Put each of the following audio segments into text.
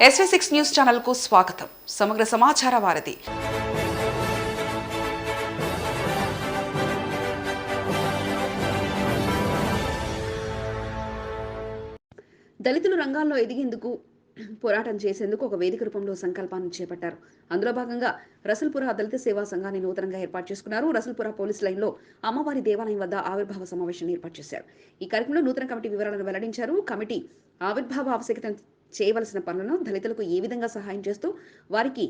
SV6 news channel కు స్వాగతం. సమగ్ర సమాచార వారధి. దళితులు రంగాల్లో ఎదిగేందుకు పోరాటం చేసేందుకు ఒక వేదిక రూపంలో సంకల్పాన్ని చేపట్టారు. అందులో భాగంగా రసల్పుర దళిత సేవా సంఘాన్ని నూతనంగా ఏర్పాటు చేసుకున్నారు. రసల్పుర పోలీస్ లైన్ లో అమ్మవారి దేవాలయం వద్ద ఆవిర్భావ సమావేశాన్ని ఏర్పాటు చేశారు. ఈ కార్యక్రమంలో నూతన కమిటీ వివరాలను వెల్లడించారు. కమిటీ ఆవిర్భావ ఆవశ్యకత చేయవలసిన పనులను దళితులకు ఏ విధంగా సహాయం చేస్తూ వారికి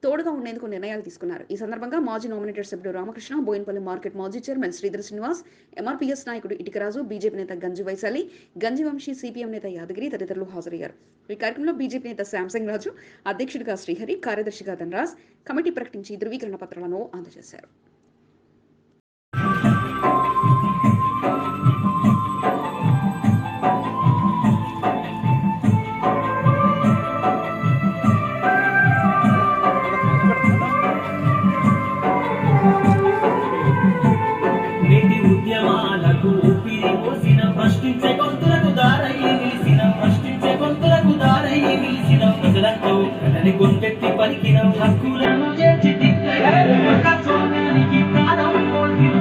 తోడుగా ఉండేందుకు నిర్ణయాలు తీసుకున్నారు. ఈ సందర్భంగా మాజీ నామినేటెడ్ సభ్యుడు రామకృష్ణ, బోయినపల్లి మార్కెట్ మాజీ చైర్మన్ శ్రీధర్ శ్రీనివాస్, ఎంఆర్పీఎస్ నాయకుడు ఇటికరాజు, బీజేపీ నేత గంజి వైశాలి, గంజి వంశీ, సిపిఎం నేత యాదగిరి తదితరులు హాజరయ్యారు. ఈ కార్యక్రమంలో బీజేపీ నేత శాంసంగ్ రాజు, అధ్యక్షుడిగా శ్రీహరి, కార్యదర్శిగా ధనరాజ్ కమిటీ ప్రకటించి ధృవీకరణ పత్రాలను అందజేశారు. గుంటెత్తి పలికిన హక్కులను చేర్చి సోనానికి ప్రాణం పోల్చిన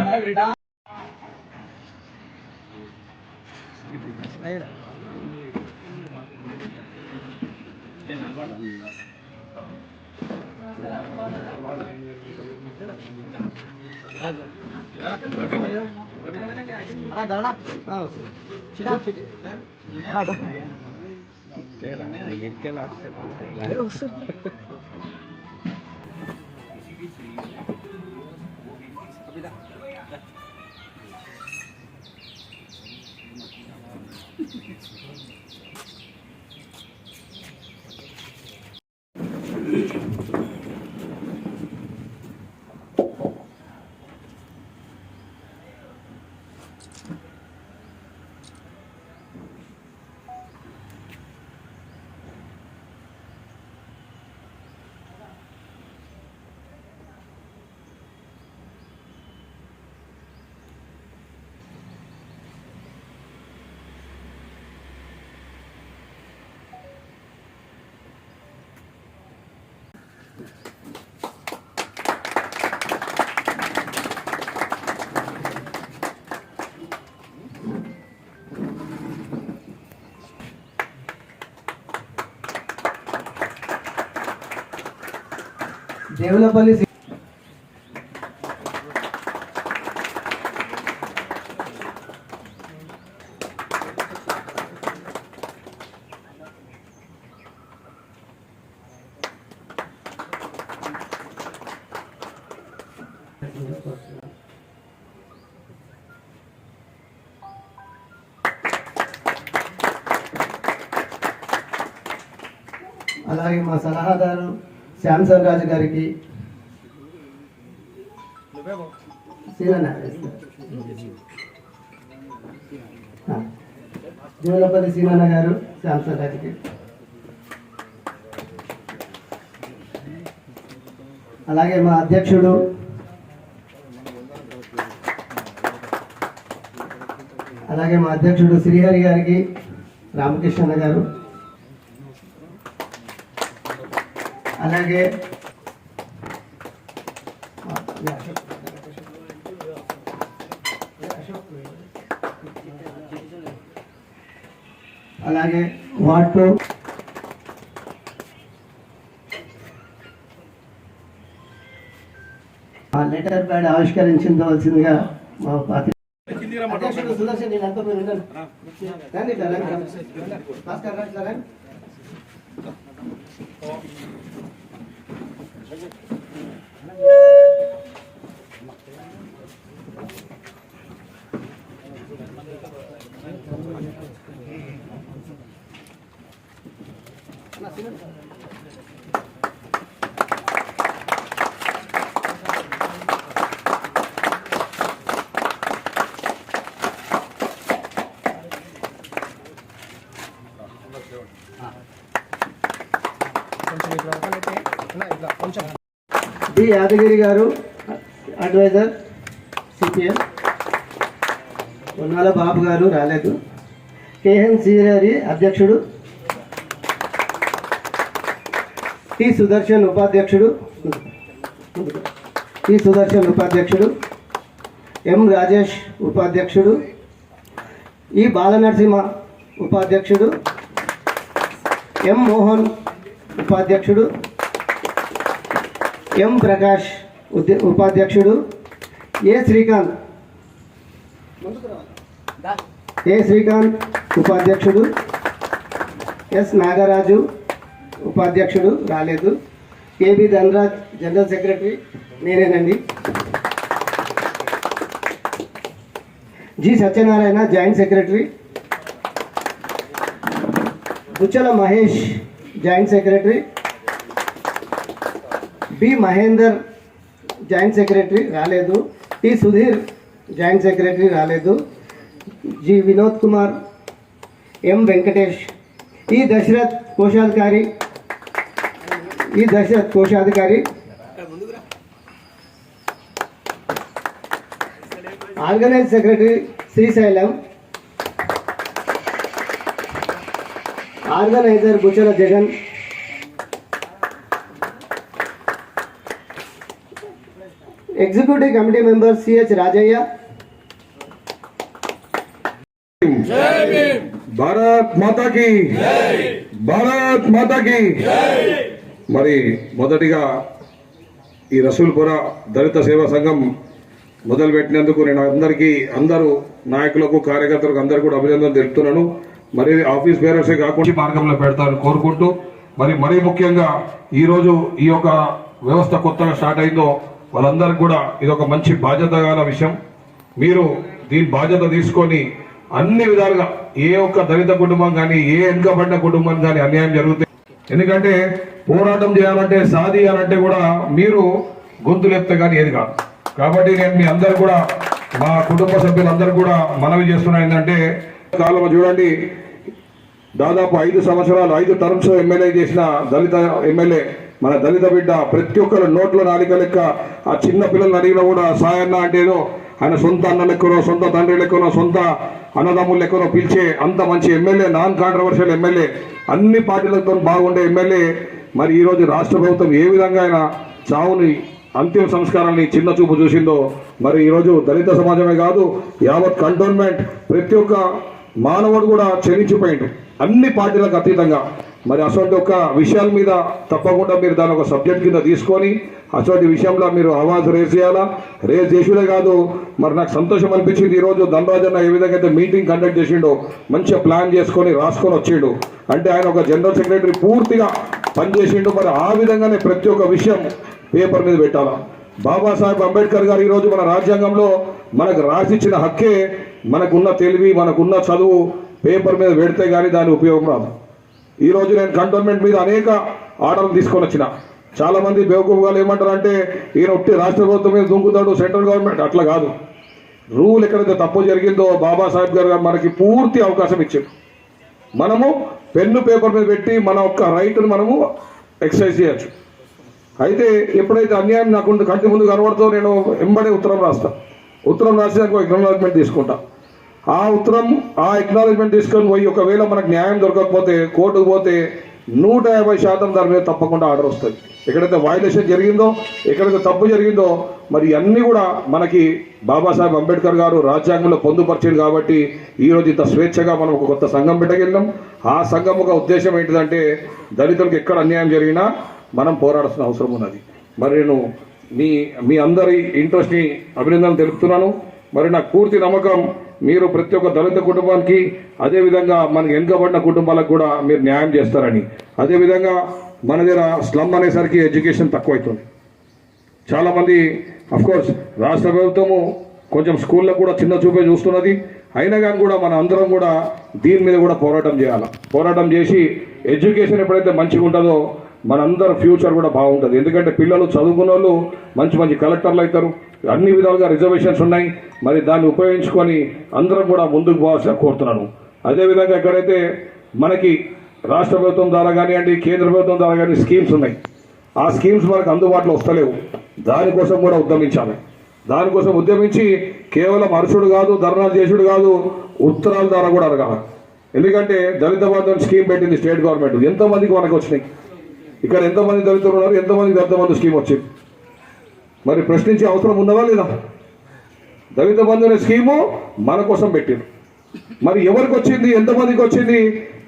దేవులపల్లి అలాగే మా సలహాదారు శాంసంగ్ రాజు గారికి, దేవులపల్లి సీనన్న గారు శాంసంగ్ రాజుకి, అలాగే మా అధ్యక్షుడు శ్రీహరి గారికి, రామకృష్ణ గారు, అలాగే వాటిలో లెటర్ ప్యాడ్ ఆవిష్కరించవలసిందిగా మా అధ్యక్షుడు సుదర్శన్ నేనంతా మీరు డి యాదగిరి గారు అడ్వైజర్ సిపిఎం, ఉన్నాల బాబు గారు రాలేదు, కేఎన్ శ్రీహరి అధ్యక్షుడు, టి సుదర్శన్ ఉపాధ్యక్షుడు ఎం రాజేష్ ఉపాధ్యక్షుడు, ఈ బాలనరసింహ ఉపాధ్యక్షుడు, ఎం మోహన్ ఉపాధ్యక్షుడు, ఎం ప్రకాష్ ఉపాధ్యక్షుడు, ఏ శ్రీకాంత్ ఉపాధ్యక్షుడు, ఎస్ నాగరాజు ఉపాధ్యక్షుడు రాలేదు, కేబి ధనరాజ్ జనరల్ సెక్రటరీ నేనేనండి, G Satyanarayana joint secretary, Buchchala Mahesh joint secretary, B Mahender joint secretary రాలేదు, టి సుధీర్ జాయింట్ సెక్రటరీ రాలేదు, G Vinod Kumar, M Venkatesh, E Dasharath కోశాధికారి, organize secretary Srisailam, organizer Buchchala Jagan, executive committee member CH Rajaiah. Bharat మాతాకి భారత్ మాతాకి. మరి మొదటిగా ఈ రసూల్పుర దళిత సేవా సంఘం మొదలుపెట్టినందుకు నేను అందరూ నాయకులకు కార్యకర్తలకు అందరూ కూడా అభినందనలు తెలుపుతున్నాను. మరి ఆఫీస్ బేరర్సే కాకుండా మార్గంలో పెడతారని కోరుకుంటూ మరీ ముఖ్యంగా ఈరోజు ఈ యొక్క వ్యవస్థ కొత్తగా స్టార్ట్ అయిందో వాళ్ళందరికీ కూడా ఇది ఒక మంచి బాధ్యత గల విషయం. మీరు దీని బాధ్యత తీసుకొని అన్ని విధాలుగా ఏ ఒక్క దళిత కుటుంబం కానీ ఏ వెనుకబడిన కుటుంబం కానీ అన్యాయం జరుగుతుంది. ఎందుకంటే పోరాటం చేయాలంటే సాధియాలంటే కూడా మీరు గొంతు లేపితే కానీ ఏది కాదు. కాబట్టి నేను మీ అందరు కూడా మా కుటుంబ సభ్యులందరూ కూడా మనవి చేస్తున్నా ఏంటంటే కాలం చూడండి, దాదాపు 5 సంవత్సరాలు 5 టర్మ్స్ ఎమ్మెల్యే చేసిన దళిత ఎమ్మెల్యే మన దళిత బిడ్డ ప్రతి ఒక్కరు నోట్ల నాలిక లెక్క ఆ చిన్న పిల్లల్ని అడిగినా కూడా సాయన్న అంటే ఏదో ఆయన సొంత అన్న లెక్కనో సొంత తండ్రి లెక్కనో సొంత అన్నదమ్ముల లెక్కనో పిలిచే అంత మంచి ఎమ్మెల్యే, నాన్ కాంట్రవర్షియల్ ఎమ్మెల్యే, అన్ని పార్టీలతో బాగుండే ఎమ్మెల్యే. మరి ఈరోజు రాష్ట్ర ప్రభుత్వం ఏ విధంగా ఆయన చావుని అంతిమ సంస్కారాన్ని చిన్న చూపు చూసిందో మరి ఈరోజు దళిత సమాజమే కాదు యావత్ కంటోన్మెంట్ ప్రతి ఒక్క మానవుడు కూడా చెల్లించిపోయిండు అన్ని పార్టీలకు అతీతంగా. మరి అటువంటి ఒక విషయాల మీద తప్పకుండా మీరు దాని ఒక సబ్జెక్ట్ కింద తీసుకొని అటువంటి విషయంలో మీరు ఆవాజ్ రేజ్ చేయాలా. రేజ్ చేసుడే కాదు, మరి నాకు సంతోషం అనిపించింది ఈరోజు ధనరాజన్న ఏ విధంగా అయితే మీటింగ్ కండక్ట్ చేసిండో మంచిగా ప్లాన్ చేసుకొని రాసుకొని వచ్చిండు. అంటే ఆయన ఒక జనరల్ సెక్రటరీ పూర్తిగా పనిచేసిండు. మరి ఆ విధంగానే ప్రతి ఒక్క విషయం పేపర్ మీద పెట్టాలా. బాబాసాహెబ్ అంబేద్కర్ గారు ఈరోజు మన రాజ్యాంగంలో మనకు రాసిచ్చిన హక్కే మనకున్న తెలివి మనకున్న చదువు పేపర్ మీద పెడితే కానీ దాని ఉపయోగం రాదు. ఈరోజు నేను కంటోన్మెంట్ మీద అనేక ఆర్డర్లు తీసుకొని వచ్చిన. చాలా మంది బేవకూఫ్గాలు ఏమంటారు అంటే ఈయన ఒట్టి రాష్ట్ర ప్రభుత్వం మీద దుంకుతాడు సెంట్రల్ గవర్నమెంట్, అట్లా కాదు. రూల్ ఎక్కడైతే తప్పు జరిగిందో బాబాసాహెబ్ గారు మనకి పూర్తి అవకాశం ఇచ్చారు. మనము పెన్ను పేపర్ మీద పెట్టి మన ఒక్క రైట్ను మనము ఎక్సర్సైజ్ చేయొచ్చు. అయితే ఎప్పుడైతే అన్యాయం నాకు కంటి ముందు కనబడుతో నేను ఎంబడే ఉత్తరం రాస్తా. ఉత్తరం రాసి దానికి ఎక్నాలజ్మెంట్ తీసుకుంటా. ఆ ఉత్తరం ఆ ఎక్నాలజ్మెంట్ తీసుకొని పోయి ఒకవేళ మనకు న్యాయం దొరకకపోతే కోర్టుకు పోతే 150% దాని మీద తప్పకుండా ఆర్డర్ వస్తుంది. ఎక్కడైతే వైలేషన్ జరిగిందో ఎక్కడైతే తప్పు జరిగిందో మరి అన్నీ కూడా మనకి బాబాసాహెబ్ అంబేద్కర్ గారు రాజ్యాంగంలో పొందుపరిచారు. కాబట్టి ఈరోజు ఇంత స్వేచ్ఛగా మనం ఒక కొత్త సంఘం పెట్టగలిగినాం. ఆ సంఘం ఒక ఉద్దేశం ఏంటిదంటే దళితులకు ఎక్కడ అన్యాయం జరిగినా మనం పోరాడాల్సిన అవసరం ఉన్నది. మరి నేను మీ అందరి ఇంట్రెస్ట్ని అభినందనలు తెలుపుతున్నాను. మరి నాకు పూర్తి నమ్మకం మీరు ప్రతి ఒక్క దళిత కుటుంబానికి అదేవిధంగా మనకి వెనుకబడిన కుటుంబాలకు కూడా మీరు న్యాయం చేస్తారని. అదేవిధంగా మన దగ్గర స్లమ్ అనేసరికి ఎడ్యుకేషన్ తక్కువైతుంది. చాలామంది అఫ్కోర్స్ రాష్ట్ర ప్రభుత్వము కొంచెం స్కూళ్ళకు కూడా చిన్న చూపే చూస్తున్నది. అయినా కానీ కూడా మన అందరం కూడా దీని మీద కూడా పోరాటం చేయాలి. పోరాటం చేసి ఎడ్యుకేషన్ ఎప్పుడైతే మంచిగా ఉంటుందో మనందరూ ఫ్యూచర్ కూడా బాగుంటుంది. ఎందుకంటే పిల్లలు చదువుకున్న వాళ్ళు మంచి మంచి కలెక్టర్లు అవుతారు. అన్ని విధాలుగా రిజర్వేషన్స్ ఉన్నాయి. మరి దాన్ని ఉపయోగించుకొని అందరం కూడా ముందుకు పోవాల్సిన కోరుతున్నాను. అదేవిధంగా ఎక్కడైతే మనకి రాష్ట్ర ప్రభుత్వం ద్వారా కానివ్వండి కేంద్ర ప్రభుత్వం ద్వారా కానీ స్కీమ్స్ ఉన్నాయి, ఆ స్కీమ్స్ మనకు అందుబాటులో వస్తలేవు. దానికోసం కూడా ఉద్యమించాలి. దానికోసం ఉద్యమించి కేవలం అరుచుడు కాదు ధర్నాలు చేసుడు కాదు ఉత్తరాల ద్వారా కూడా అడగాలి. ఎందుకంటే దళిత బంధు స్కీమ్ పెట్టింది స్టేట్ గవర్నమెంట్. ఎంతోమందికి మనకు వచ్చినాయి. ఇక్కడ ఎంతమంది దళితులు ఉన్నారు, ఎంతమందికి దళిత బంధు స్కీమ్ వచ్చింది? మరి ప్రశ్నించే అవసరం ఉన్నదా లేదా? దళిత బంధు అనే స్కీము మన కోసం పెట్టింది. మరి ఎవరికి వచ్చింది, ఎంతమందికి వచ్చింది?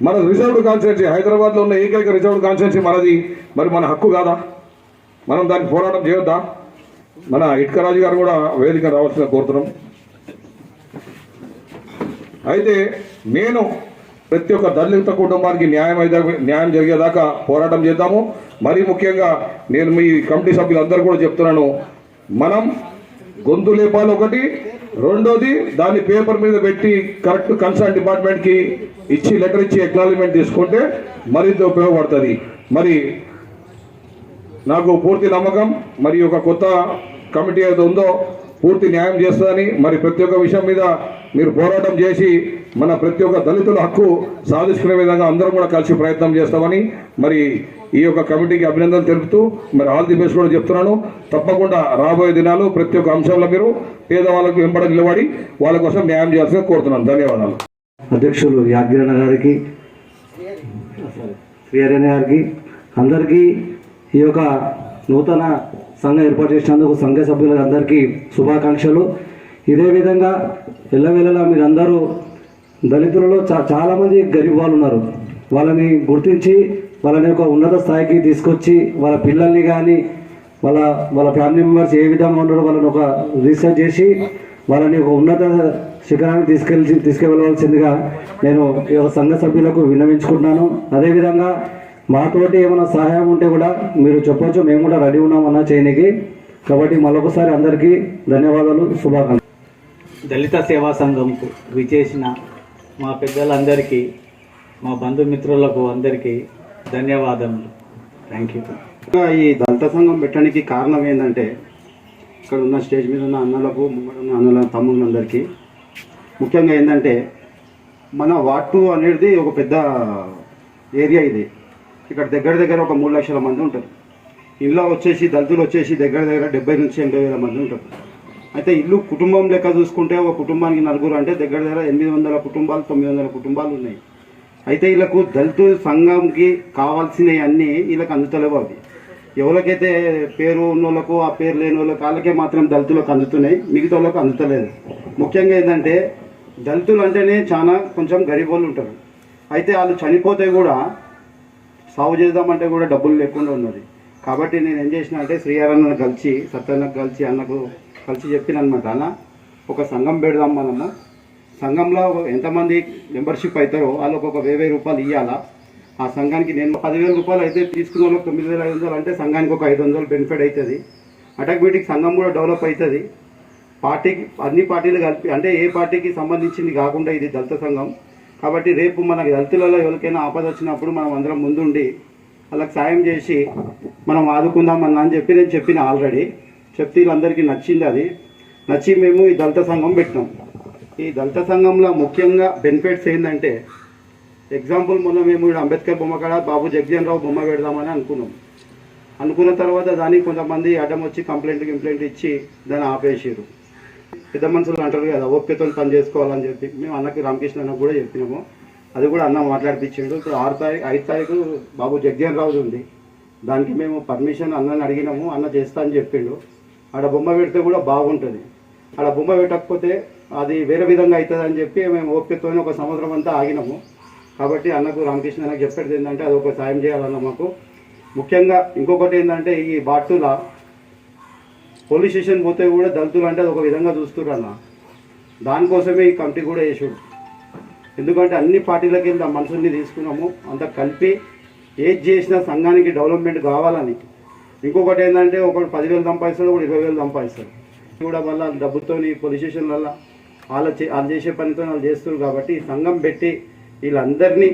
మన రిజర్వ్డ్ కాన్స్టిట్యున్సీ, హైదరాబాద్లో ఉన్న ఏకైక రిజర్వ్డ్ కాన్స్టిట్యున్సీ మనది. మరి మన హక్కు కాదా? మనం దానికి పోరాటం చేయొద్దా? మన ఇటుకరాజు గారు కూడా వేదిక రావాల్సిన కోరుతున్నాం. అయితే నేను ప్రతి ఒక్క దళిత కుటుంబానికి న్యాయం జరిగేదాకా పోరాటం చేద్దాము. మరీ ముఖ్యంగా నేను మీ కమిటీ సభ్యులందరూ కూడా చెప్తున్నాను, మనం గొంతు లేపాలి ఒకటి, రెండోది దాన్ని పేపర్ మీద పెట్టి కరెక్ట్ కన్సర్న్ డిపార్ట్మెంట్కి ఇచ్చి లెటర్ ఇచ్చి అక్నాలజ్మెంట్ తీసుకుంటే మరింత ఉపయోగపడుతుంది. మరి నాకు పూర్తి నమ్మకం, మరి ఒక కొత్త కమిటీ ఏదో ఉందో పూర్తి న్యాయం చేస్తుందని, మరి ప్రతి ఒక్క విషయం మీద మీరు పోరాటం చేసి మన ప్రతి ఒక్క దళితుల హక్కు సాధించుకునే విధంగా అందరం కూడా కలిసి ప్రయత్నం చేస్తామని మరి ఈ యొక్క కమిటీకి అభినందనలు తెలుపుతూ మరి ఆల్ ది బెస్ట్ కూడా చెప్తున్నాను. తప్పకుండా రాబోయే దినాలు ప్రతి ఒక్క అంశంలో మీరు పేదవాళ్ళకు వెంబడ నిలబడి వాళ్ళ కోసం న్యాయం చేయాల్సిందిగా కోరుతున్నాను. ధన్యవాదాలు. అధ్యక్షులు యాగ్రణ గారికి, శ్రీహరణ గారికి, అందరికీ ఈ యొక్క నూతన సంఘం ఏర్పాటు చేసినందుకు సంఘ సభ్యులందరికీ శుభాకాంక్షలు. ఇదే విధంగా ఎల్లవేళలా మీరందరూ దళితులలో చాలామంది గరీబ్ వాళ్ళు ఉన్నారు. వాళ్ళని గుర్తించి వాళ్ళని ఒక ఉన్నత స్థాయికి తీసుకొచ్చి వాళ్ళ పిల్లల్ని కానీ వాళ్ళ ఫ్యామిలీ మెంబర్స్ ఏ విధంగా ఉన్నారో వాళ్ళని ఒక రీసెర్చ్ చేసి వాళ్ళని ఒక ఉన్నత శిఖరానికి తీసుకెళ్ళవలసిందిగా నేను ఈ సంఘ సభ్యులకు విన్నవించుకుంటున్నాను. అదేవిధంగా మాతోటి ఏమైనా సహాయం ఉంటే కూడా మీరు చెప్పొచ్చు, మేము కూడా రెడీ ఉన్నామన్నా చేయనికి. కాబట్టి మరొకసారి అందరికీ ధన్యవాదాలు, శుభాకాంక్షలు. దళిత సేవా సంఘంకు విచేసిన మా పెద్దలందరికీ, మా బంధుమిత్రులకు అందరికీ ధన్యవాదములు. Thank you. ఈ దళిత సంఘం పెట్టడానికి కారణం ఏంటంటే, ఇక్కడ ఉన్న స్టేజ్ మీద ఉన్న అన్నలకు, ముంగడు ఉన్న అన్నల తమ్ముళ్ళందరికీ ముఖ్యంగా ఏంటంటే, మన వార్డ్ 2 అనేది ఒక పెద్ద ఏరియా. ఇది ఇక్కడ దగ్గర ఒక 3 లక్షల మంది ఉంటారు. ఇంట్లో వచ్చేసి దళితులు వచ్చేసి దగ్గర 70 నుంచి 80 వేల మంది ఉంటారు. అయితే ఇల్లు కుటుంబం లెక్క చూసుకుంటే ఒక కుటుంబానికి 4 అంటే దగ్గర 800 కుటుంబాలు 900 కుటుంబాలు ఉన్నాయి. అయితే వీళ్ళకు దళిత సంఘంకి కావాల్సినవి అన్నీ వీళ్ళకి అందుతలేవు. అవి ఎవరికైతే పేరు ఉన్నోళ్ళకు, ఆ పేరు లేని వాళ్ళకి, వాళ్ళకే మాత్రం దళితులకు అందుతున్నాయి, మిగతా వాళ్ళకు అందుతలేదు. ముఖ్యంగా ఏంటంటే దళితులు అంటేనే చాలా కొంచెం గరీబ్ వాళ్ళు ఉంటారు. అయితే వాళ్ళు చనిపోతే కూడా సాగు చేద్దామంటే కూడా డబ్బులు లేకుండా ఉన్నది. కాబట్టి నేను ఏం చేసిన అంటే శ్రీహరన్న కలిసి, సత్యన్నకు కలిసి, అన్నకు కలిసి చెప్పిన అనమాట, అన్న ఒక సంఘం పెడదాం మనము. సంఘంలో ఎంతమంది మెంబర్షిప్ అవుతారో వాళ్ళకు ఒక 1000 రూపాయలు ఇవ్వాలా. ఆ సంఘానికి నేను 10,000 రూపాయలు అయితే తీసుకున్న వాళ్ళకి 9,500 అంటే సంఘానికి ఒక 500 బెనిఫిట్ అవుతుంది. ఆటోమేటిక్ సంఘం కూడా డెవలప్ అవుతుంది. పార్టీకి అన్ని పార్టీలు కలిపి, అంటే ఏ పార్టీకి సంబంధించింది కాకుండా ఇది దళిత సంఘం. కాబట్టి రేపు మనకి దళితులలో ఎవరికైనా ఆపద వచ్చినప్పుడు మనం అందరం ముందుండి వాళ్ళకి సాయం చేసి మనం ఆదుకుందామన్నా అని చెప్పి నేను చెప్పిన ఆల్రెడీ చెప్తే వీళ్ళందరికీ నచ్చింది. అది నచ్చి మేము ఈ దళిత సంఘం పెట్టినాం. ఈ దళిత సంఘంలో ముఖ్యంగా బెనిఫిట్స్ ఏంటంటే, ఎగ్జాంపుల్ మొన్న మేము అంబేద్కర్ బొమ్మ కాడ బాబు జగజీవన్ రావు బొమ్మ పెడదామని అనుకున్న తర్వాత దానికి కొంతమంది అడ్డం వచ్చి కంప్లైంట్ ఇచ్చి దాన్ని ఆపేసారు. పెద్ద మనుషులు అంటారు కదా, ఓపికతో పని చేసుకోవాలని చెప్పి మేము అన్నకి రామకృష్ణ అన్నకు కూడా చెప్పినాము. అది కూడా అన్న మాట్లాడిపించాడు. ఇప్పుడు 5 తారీఖు బాబు జగజీవన్ రావు ఉంది. దానికి మేము పర్మిషన్ అన్నని అడిగినాము. అన్న చేస్తా అని చెప్పిండు. ఆడ బొమ్మ పెడితే కూడా బాగుంటుంది. ఆడ బొమ్మ పెట్టకపోతే అది వేరే విధంగా అవుతుంది అని చెప్పి మేము ఓపికతో ఒక సంవత్సరం అంతా ఆగినాము. కాబట్టి అన్నకు రామకృష్ణ అన్నకు చెప్పేది ఏంటంటే అది ఒక సాయం చేయాలన్న మాకు. ముఖ్యంగా ఇంకొకటి ఏంటంటే, ఈ బాటుల పోలీస్ స్టేషన్ పోతే కూడా దళితులు అంటే అది ఒక విధంగా చూస్తున్నారు అన్న. దానికోసమే ఈ కమిటీ కూడా వేసాడు. ఎందుకంటే అన్ని పార్టీలకి వెళ్ళి మనుషుల్ని తీసుకున్నాము, అంతా కలిపి ఏది చేసినా సంఘానికి డెవలప్మెంట్ కావాలని. ఇంకొకటి ఏంటంటే, ఒకటి 10,000 సంపాదిస్తాడు, ఒకటి 20,000 సంపాదిస్తాడు. కూడా వాళ్ళ డబ్బుతో పోలీస్ స్టేషన్లలో వాళ్ళు చేసే పనితో వాళ్ళు చేస్తారు. కాబట్టి ఈ సంఘం పెట్టి వీళ్ళందరినీ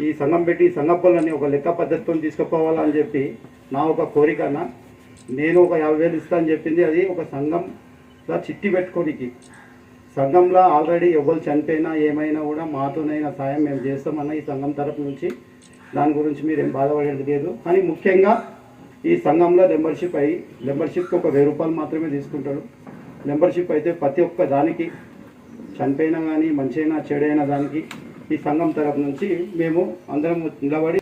ఈ సంఘ పనులని ఒక లెక్క పద్ధతితో తీసుకుపోవాలని చెప్పి నా ఒక కోరిక అన్న. నేను ఒక 50,000 ఇస్తానని చెప్పింది. అది ఒక సంఘంలో చిట్టి పెట్టుకోనికి. సంఘంలో ఆల్రెడీ ఎవరు చనిపోయినా ఏమైనా కూడా మాతోనైనా సాయం మేము చేస్తామన్న ఈ సంఘం తరపు నుంచి. దాని గురించి మీరు ఏం బాధపడేది లేదు. కానీ ముఖ్యంగా ఈ సంఘంలో మెంబర్షిప్కి ఒక 1000 రూపాయలు మాత్రమే తీసుకుంటాడు. మెంబర్షిప్ అయితే ప్రతి ఒక్క దానికి, చనిపోయినా కానీ మంచైనా చెడైనా దానికి ఈ సంఘం తరపు నుంచి మేము అందరం నిలబడి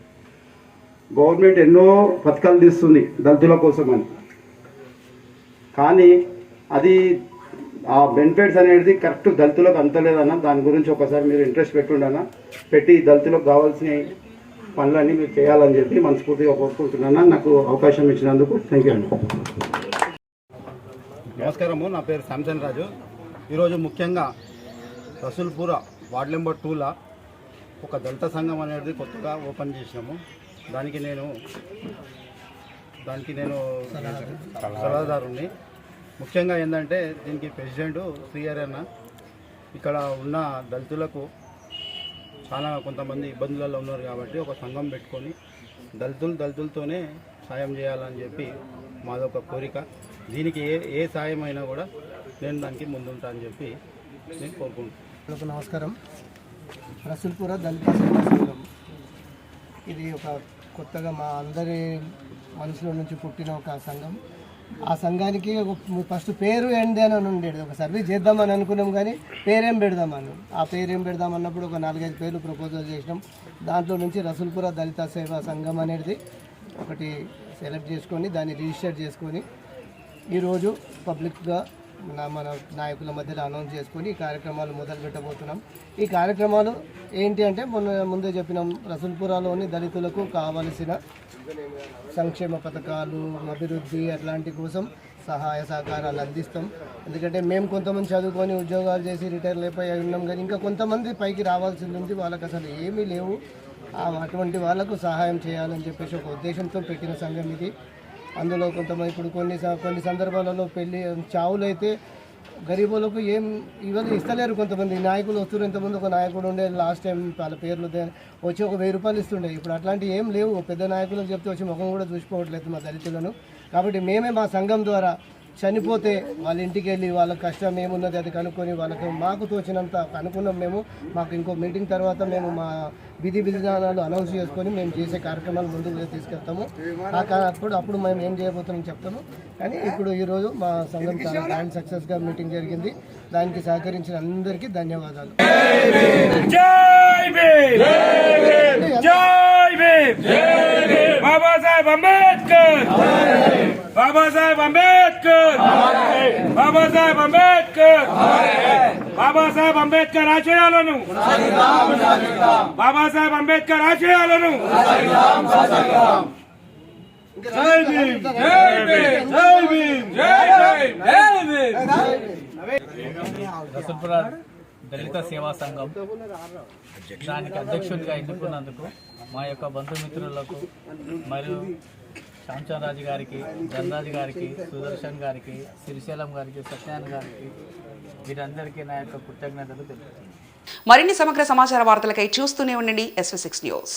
గవర్నమెంట్ ఎన్నో పథకాలు తీస్తుంది దళితుల కోసం అని, కానీ అది ఆ బెనిఫిట్స్ అనేది కరెక్ట్ దళితులకు అంతలేదన్న. దాని గురించి ఒకసారి మీరు ఇంట్రెస్ట్ పెట్టుండన్నా, పెట్టి దళితులకు కావాల్సిన పనులన్నీ మీరు చేయాలని చెప్పి మనస్ఫూర్తిగా కోరుకుంటున్నాను. నాకు అవకాశం ఇచ్చినందుకు థ్యాంక్ యూ అండి. నమస్కారము, నా పేరు శాంసన్ రాజు. ఈరోజు ముఖ్యంగా రసూల్పుర వార్డ్ నెంబర్ 2లా ఒక దళిత సంఘం అనేది కొత్తగా ఓపెన్ చేసినాము. దానికి నేను సలహాదారుని. ముఖ్యంగా ఏంటంటే దీనికి ప్రెసిడెంట్ శ్రీహరి అన్న. ఇక్కడ ఉన్న దళితులకు చాలా కొంతమంది ఇబ్బందులలో ఉన్నారు కాబట్టి ఒక సంఘం పెట్టుకొని దళితులతోనే సాయం చేయాలని చెప్పి మాదొక కోరిక. దీనికి ఏ సాయం అయినా కూడా నేను దానికి ముందుంటా అని చెప్పి నేను కోరుకుంటున్నాను. నమస్కారం. రసూల్పుర దళిత సేవా సంఘం ఇది ఒక కొత్తగా మా అందరి మనసులో నుంచి పుట్టిన ఒక సంఘం. ఆ సంఘానికి ఫస్ట్ పేరు ఏంటి అని ఉండేది. ఒక సర్వీస్ చేద్దామని అనుకున్నాం, కానీ పేరేం పెడదామని ఆ పేరేం పెడదామన్నప్పుడు ఒక 4-5 పేర్లు ప్రపోజల్ చేసినాం. దాంట్లో నుంచి రసూల్పుర దళిత సేవా సంఘం అనేది ఒకటి సెలెక్ట్ చేసుకొని దాన్ని రిజిస్టర్ చేసుకొని ఈరోజు పబ్లిక్గా మన నాయకుల మధ్యలో అనౌన్స్ చేసుకొని ఈ కార్యక్రమాలు మొదలు పెట్టబోతున్నాం. ఈ కార్యక్రమాలు ఏంటి అంటే ముందే చెప్పినాం, రసూల్పురలోని దళితులకు కావలసిన సంక్షేమ పథకాలు, అభివృద్ధి అట్లాంటి కోసం సహాయ సహకారాలు అందిస్తాం. ఎందుకంటే మేము కొంతమంది చదువుకొని ఉద్యోగాలు చేసి రిటైర్ అయిపోయి ఉన్నాం, కానీ ఇంకా కొంతమంది పైకి రావాల్సింది ఉంది. వాళ్ళకి అసలు ఏమీ లేవు. అటువంటి వాళ్ళకు సహాయం చేయాలని చెప్పేసి ఒక ఉద్దేశంతో పెట్టిన సంఘం ఇది. అందులో కొంతమంది ఇప్పుడు కొన్ని సందర్భాలలో చావులు అయితే గరీబులకు ఏం ఇస్తలేరు. కొంతమంది నాయకులు వస్తున్నారు. ఇంతమంది ఒక నాయకుడు ఉండే లాస్ట్ టైం వాళ్ళ పేర్లు వచ్చి ఒక 1000 రూపాయలు ఇస్తుండే. ఇప్పుడు అట్లాంటివి ఏం లేవు. పెద్ద నాయకులకు చెప్తే వచ్చి ముఖం కూడా చూసుకోవట్లేదు మా దళితులను. కాబట్టి మేమే మా సంఘం ద్వారా చనిపోతే వాళ్ళ ఇంటికి వెళ్ళి వాళ్ళ కష్టం ఏమున్నది అది కనుక్కొని వాళ్ళకి మాకు తోచినంత అనుకున్నాం. మాకు ఇంకో మీటింగ్ తర్వాత మేము మా విధానాలు అనౌన్స్ చేసుకొని మేము చేసే కార్యక్రమాలు ముందుకు తీసుకెళ్తాము. అప్పుడు మేము ఏం చేయబోతున్నాం చెప్తాము. కానీ ఇప్పుడు ఈరోజు మా సంఘం చాలా గ్రాండ్ సక్సెస్గా మీటింగ్ జరిగింది. దానికి సహకరించిన అందరికీ ధన్యవాదాలు. బాబాసాహెబ్ అంబేద్కర్, బాబాసాహెబ్ అంబేద్కర్, బాబాసాహెబ్ అంబేద్కర్, బాబాసాహెబ్ అంబేద్కర్ ఆశయాలను, బాబాసాహెబ్ అంబేద్కర్ ఆశయాలను జై భీమ్, జై భీమ్, జై భీమ్, జై భీమ్. రసూల్పుర దళిత సేవా సంఘం దానికి అధ్యక్షుడిగా ఎన్నుకున్నందుకు మా యొక్క బంధుమిత్రులకు మరియు శాంచన్ రాజు గారికి, ధనరాజు గారికి, సుదర్శన్ గారికి, శ్రీశైలం గారికి, సత్యాన్ గారికి, వీరందరికీ నా యొక్క కృతజ్ఞతలు తెలుపుతున్నాను. మరిన్ని సమగ్ర సమాచార వార్తలకై చూస్తూనే ఉండండి SV6 న్యూస్.